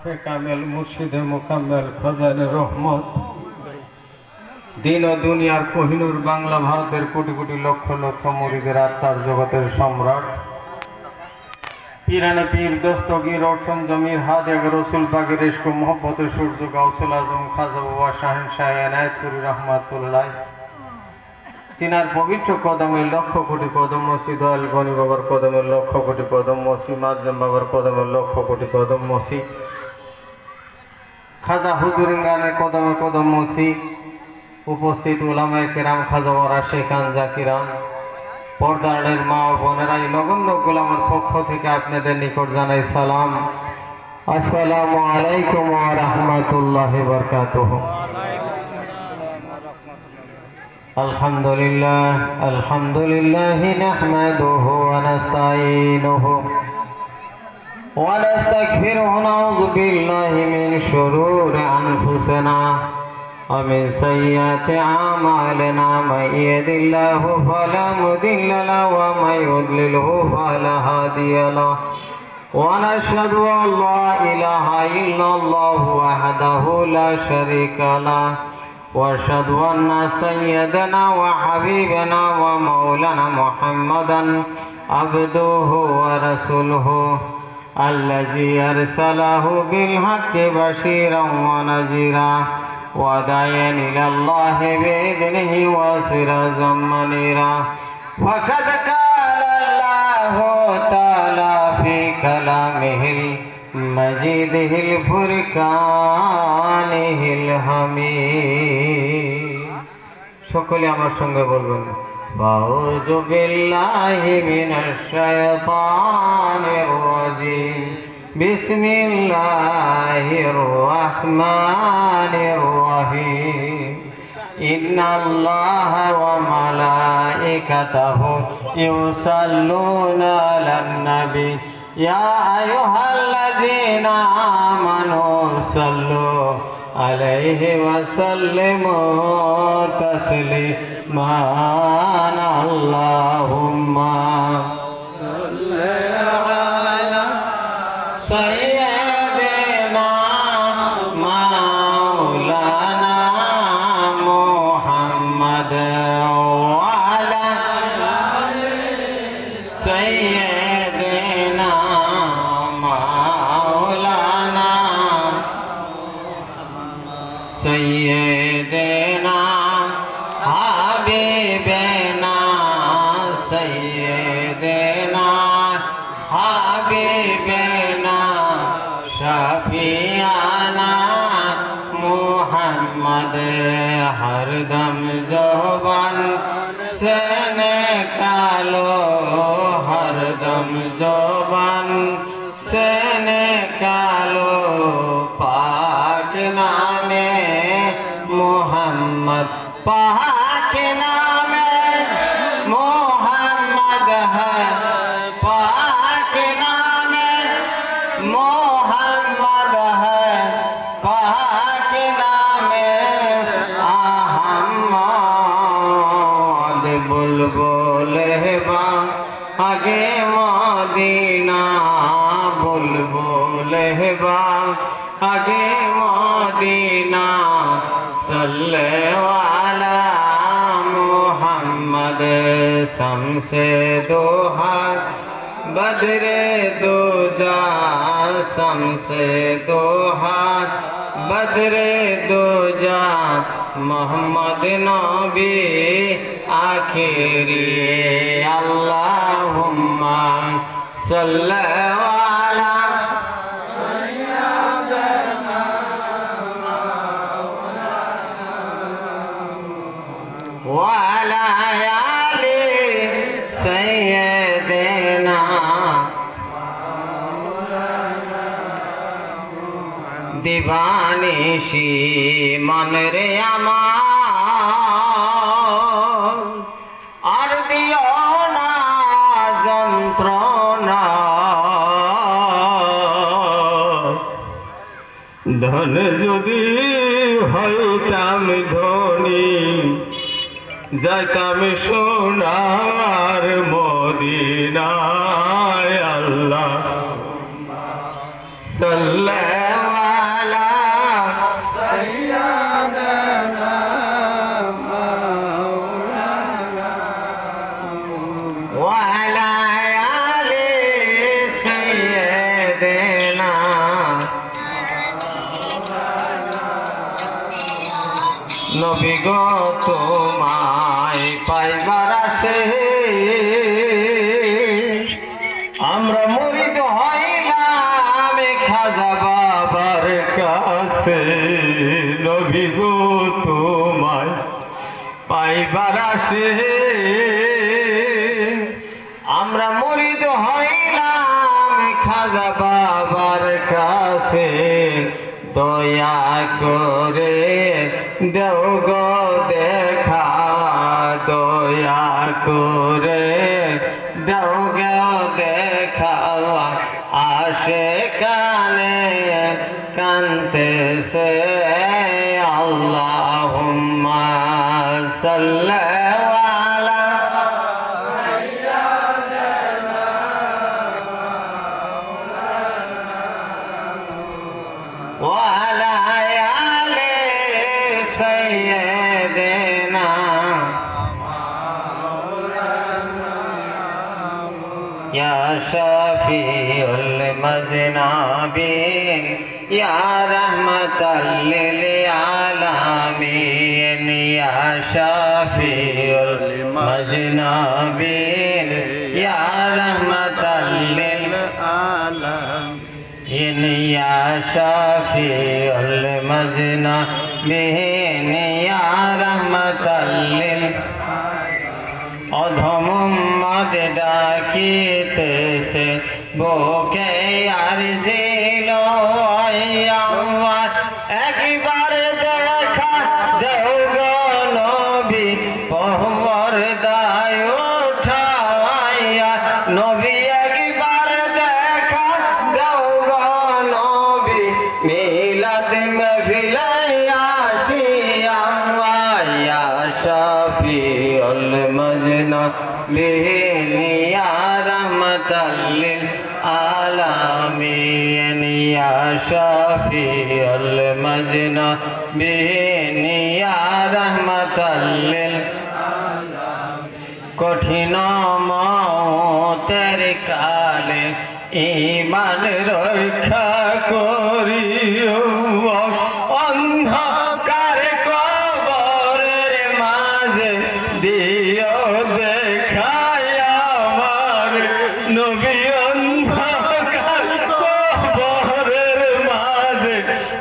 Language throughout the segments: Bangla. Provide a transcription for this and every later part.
কামেল মুর্শিদে মোকাম্মেল খজানে রহমত দিন ও দুনিয়ার কোহিনূর বাংলা ভারতের কোটি কোটি লক্ষ লক্ষ মুরিদের আত্মার জগতের সম্রাট পীরানে পীর দস্তগীর রওশন জমির হাদিয়া রসুল পাকের ইশক ও মোহব্বতের সূর্য গাউসুল আজম খাজা বাবা শাহিন শাহ এনায়েতপুরি রহমাতুল্লাহ তিনার পবিত্র কদমে লক্ষ কোটি কদম মসি দয়াল গনি বাবার কদমের লক্ষ কোটি কদম মসি মাজম বাবার কদমের লক্ষ কোটি কদম মসি খাজা হুজুরিঙ্গানের কদমে কদম মসি উপস্থিত উলামায়ে কেরাম খাজা ওয়ারা শেখান জাকিরান পর্দারের মা ও বোনেরা নগণ্য গোলামের পক্ষ থেকে আপনাদের নিকট জানাই সালাম। আসসালামু আলাইকুম ওয়া রাহমাতুল্লাহি ওয়া বারাকাতুহু। আলহামদুলিল্লাহ নাহমাদুহু ওয়া নাস্তাঈনুহু ওয়া নাস্তাগফিরুহু নাউযু বিল্লাহি মিন শুরুরি আনফুসিনা ওয়া মিন সাইয়্যাতি আমালিনা মান ইয়াহদিল্লাহু ফালা মুদিল্লা লাহু ওয়া মান ইউদ্লিলহু ফালা হাদিয়া লাহু ওয়া নাশহাদু আন লা ইলাহা ইল্লাল্লাহু ওয়াহদাহু লা শারীকা লাহু واشهد ان سيدنا وحبيبنا ومولانا محمدا عبده ورسوله الذي ارسله بالحق بشيرا ونذيرا وداعيا الى الله باذنه وسراجا منيرا وقد قال الله تعالى في كلامه مجيده الفرقانه الحميد সকলে আমার সঙ্গে বলবেন আউযু বিল্লাহি মিনাশ শাইতানির রাজিম বিসমিল্লাহির রহমানির রহিম ইন্নাল্লাহা ওয়া মালাইকাতাহু ইউসাল্লুনা আলান নবী يا أيها الذين آمنوا صلوا عليه وسلموا تسليما اللهم صل على سيدنا مولانا محمد وعلى سيدنا سيدنا حبيبنا سيدنا حبيبنا شفيعنا محمد हर दम ज़ुबान से निकालो हर दम ज़ुबान से निकालो पाक नामे मोहम्मद पाक नामे मोहम्मद है पाक नामे मोहम्मद है पाक नामे अहमद बुलबुल बा आगे मदीना बुलबुल बा आगे मदीना सल्लल्लाहु अला मुहम्मद शम्से दोहा बदरे दूजा शम्से दोहा बदरे दूजा मोहम्मद नबी आखिरी अल्लाहुम्मा सल्लल्लाहु अला وعلى آل سيدنا দিবানিশি মন রে আমার আর দিও না যন্ত্রণা ধন যদি হইতাম ধনী যাইতাম সোনার মদিনায় আল্লাহ সাল্লাল্লাহু নবী গো তোমায় পাইবার আসে আমরা মুরিদ হইলাম খাজা বাবার কাছে নবী গো তোমায় পাইবার আসে আমরা মুরিদ হইলাম খাজা বাবার কাছে দয়া করে দেও গো দেখা দয়া করে দেও গো দেখা আসে কানে কানতেছে আল্লাহুম্মা সাল্লি আলা وعلى آل سيدنا يا شفيع المذنبين يا رحمة للعالمين يا شفيع المذنبين يا رحمة للعالمين يا شفيع المذنبين يا رحمة للعالمين অধম মদ ডাকিতেছে বুকে আর জিল একবার দেখা দেও গো নবী পহর দায় উঠাইয়া নবী একবার দেখা দেও গো নবী মিলাদ মাহফিলে আসিয়া ইয়া শাফিউল مذنبين يا رحمة للعالمين يا شفيع المذنبين يا رحمة للعالمين কঠিন মতের কালে ঈমান রক্ষা করিও অন্ধকার কবরের মাঝে দিও দেখায় আমার নবী অন্ধকার কবরের মাঝে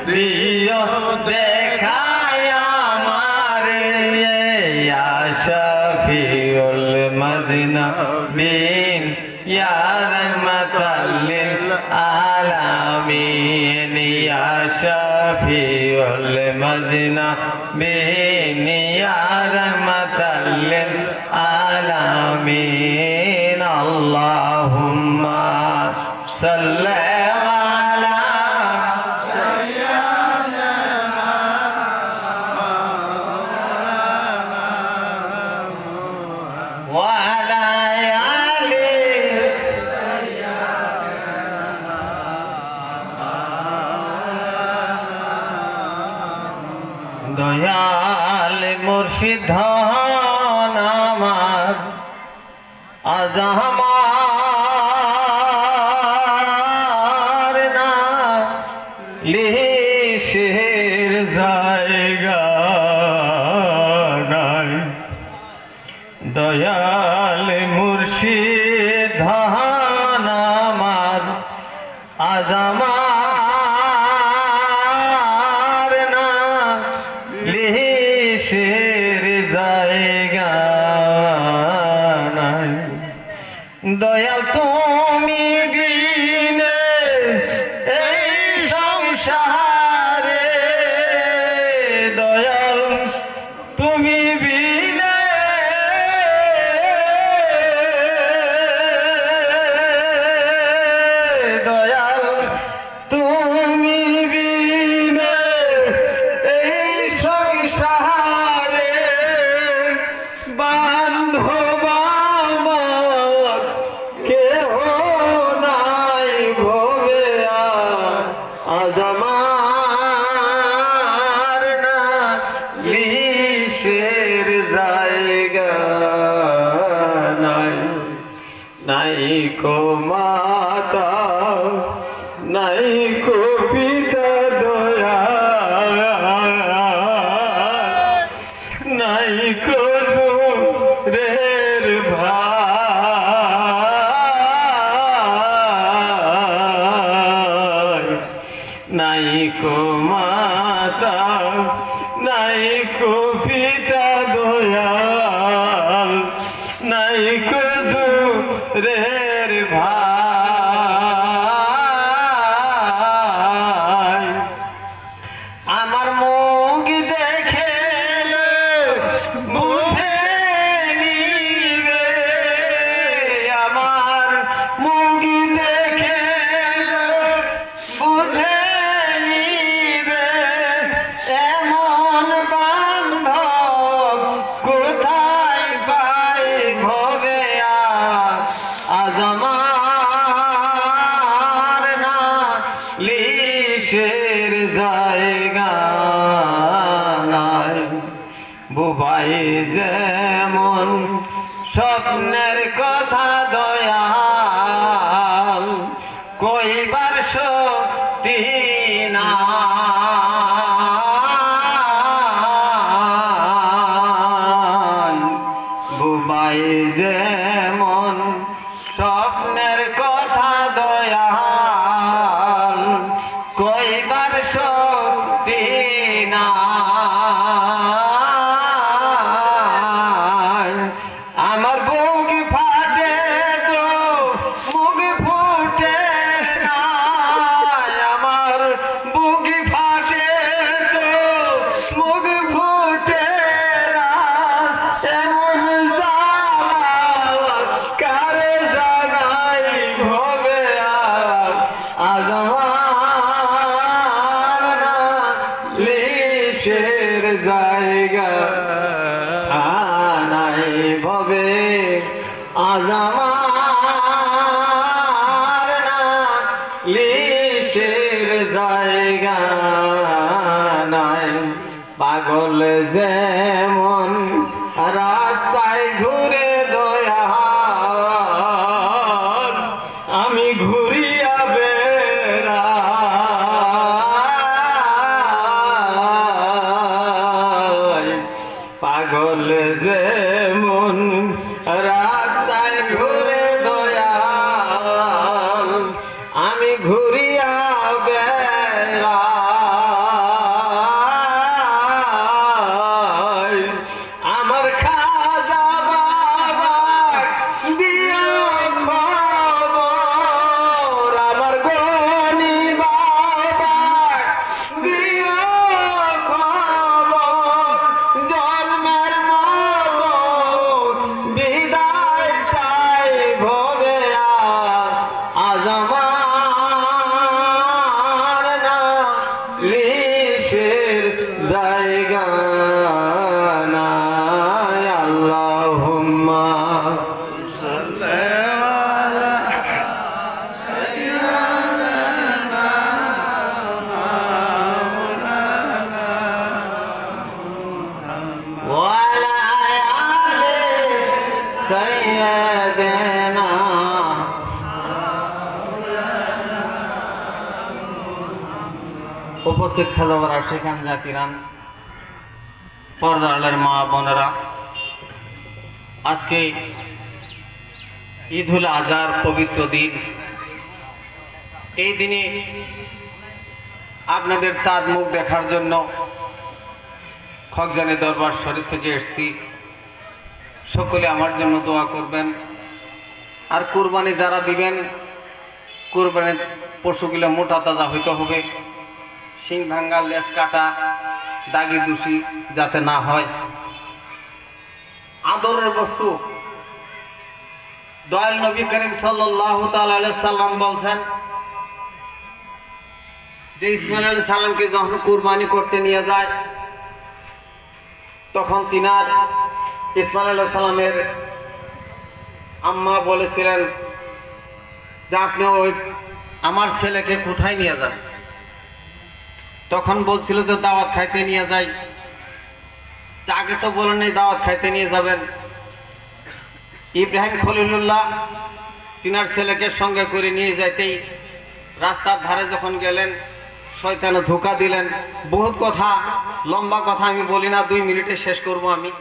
দিও দেখায় আমার ইয়া শাফিউল মযনবিন ইয়া রাহমাতাল লিল আলামিন ইয়া শাফিউল মযনবিন ইয়া রাহমাতাল লিল আলামিন আল্লাহুম্মা সাল্লি আলা وعلى آل দয়াল মুর্শিদ আমার আজ আমার না লিশের জায়গা নাই দয়াল মুর্শিদ আমার আজ আমার না লিশের জায়গা নাই দয়াল তুমি বিনে এই সংসারে দয়াল তুমি বিনে দয়াল তুমি বিনে এই সংসারে বান্ধব আমার কেহ নাই ভবে আজ আমার না লিশের জায়গা নাই নাই কো মাতা নাই কো পিতা দয়া নাই কো মাতা নাই কো পিতা দয়াল, নাই কো দূরের ভাই। আমার মুখ দেখে বুঝে নিবে, আমার মুখ দেখে বুঝে নিবে, এমন বান্ধব কোথায় পাই ভবে আজ আমার না লিশের জায়গা নাই। বুবাই যেমন স্বপ্নের কথা দয়াল, কইবার শক্তি নাই। বুবাই যেমন স্বপ্নের কথা দয়াল, কইবার শক্তি নাই। আমার বুক ফাটে তো মুখ ফুটে না, আমার বুক ফাটে তো মুখ ফুটে না, এমন জ্বালা কারে জানাই ভবে আজ আমার না লিশের জায়গা নাই ভবে আজ আমার না লিশের জায়গা নাই। পাগল যেমন রাস্তায় ঘুরে দয়াল, আমি ঘুরিয়া বেড়াই। পাগল যেমন রাস্তায় ঘুরে দয়াল, আমি ঘুরিয়া বেড়াই। আমার খাজা বাবা দিও খবর, আমার গনি বাবা দিও খবর, জন্মের মতো বিদায় চাই ভবে আজ আমার না লিশের জায়গা নাই। আল্লাহুম্মা সাল্লি আলা সাইয়্যিদিনা মাওলানা ওয়া আলা আলি সাইয়্যিদিনা। উপস্থিত খাজাবার আশিকান জাকিরান, পর্দার আড়ালের মা বোনেরা, আজকে ঈদুল আজহার পবিত্র দিন। এই দিনে আপনাদের চাঁদ মুখ দেখার জন্য খগজানি দরবার শরীফ থেকে এসেছি। সকলে আমার জন্য দোয়া করবেন। আর কুরবানি যারা দিবেন, কুরবানির পশুগুলো মোটা তাজা হইতে হবে, শিং ভাঙ্গা লেজ কাটা দাগি দোষী যাতে না হয়। আদরের বস্তু দয়াল নবী করিম সাল্লাল্লাহু তাআলা আলাইহি সাল্লাম বলছেন যে ইসমাঈল আলাইহিস সালামকে যখন কুরবানি করতে নিয়ে যায়, তখন তিনার ইসমাঈল আলাইহিস সালামের আম্মা বলেছিলেন যে আপনি ওই আমার ছেলেকে কোথায় নিয়ে যান? তখন বলছিল যে দাওয়াত খাইতে নিয়ে যাই। আগে তো বলেন এই দাওয়াত খাইতে নিয়ে যাবেন। ইব্রাহিম খলিলুল্লাহ তিনার ছেলেকে সঙ্গে করে নিয়ে যাইতেই রাস্তার ধারে যখন গেলেন, শয়তানে ধোঁকা দিলেন। বহুত কথা, লম্বা কথা আমি বলি না, 2 মিনিটে শেষ করব আমি।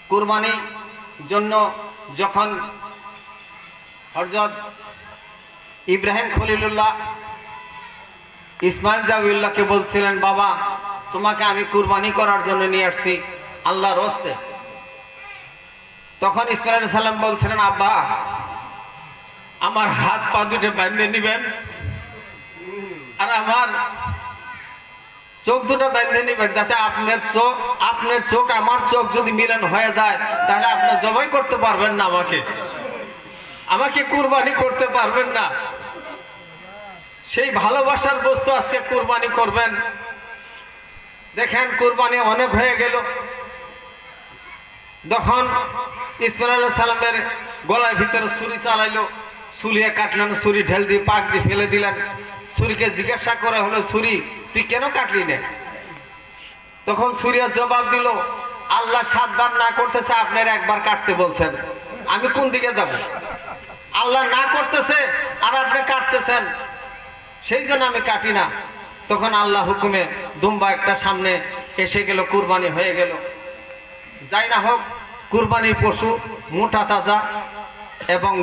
কুরবানি জন্য যখন হযরত ইব্রাহিম খলিলুল্লাহ ইসমাইল জাবিউল্লাহকে বলছিলেন, বাবা তোমাকে আমি কুরবানি করার জন্য নিয়ে আসছি আল্লাহর হস্তে। তখন ইসমাইল আলাইহিস সালাম বলছিলেন, আব্বা আমার হাত পা দুটো বেঁধে নিবেন আর আমার চোখ দুটো বেঁধে নিবেন, যাতে আপনার চোখ আমার চোখ যদি মিলন হয়ে যায় তাহলে আপনি জবাই করতে পারবেন না, আমাকে কুরবানি করতে পারবেন না। সেই ভালোবাসার বস্তু আজকে কুরবানি করবেন। দেখেন কুরবানি অনেক হয়ে গেল। তখন ইসমাইল আলাইহিস সালামের গলার ভিতরে ছুরি চালাইলো, ছুরিয়ে কাটলেন, ছুরি ঢেল দিয়ে পাক দিয়ে ফেলে দিলেন। ছুরিকে জিজ্ঞাসা করা হলো, ছুরি তুই কেন কাটলি না? তখন ছুরিয়া জবাব দিল, আল্লাহ 7 বার না করতেছে, আপনার একবার কাটতে বলছেন, আমি কোন দিকে যাব? আল্লাহ না করতেছে আর আপনি কাটতেছেন, সেই জন্য আমি কাটি না। তখন আল্লাহ হুকুমে দুম্বা একটা সামনে এসে গেল, কুরবানি হয়ে গেল। যাই না হোক, কুরবানির পশু মোটা তাজা এবং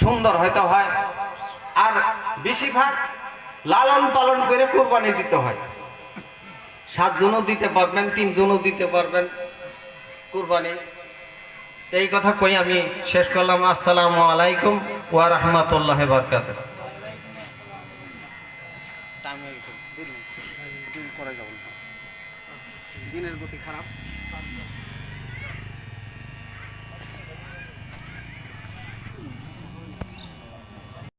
সুন্দর হইতে হয়, আর বেশিরভাগ লালন পালন করে কুরবানি দিতে হয়। 7 জনও দিতে পারবেন, 3 জনও দিতে পারবেন কুরবানি। এই কথা কই আমি শেষ করলাম। আসসালামু আলাইকুম ওয়া রাহমাতুল্লাহি ওয়া বারাকাতুহু। দিনের গতি খারাপ।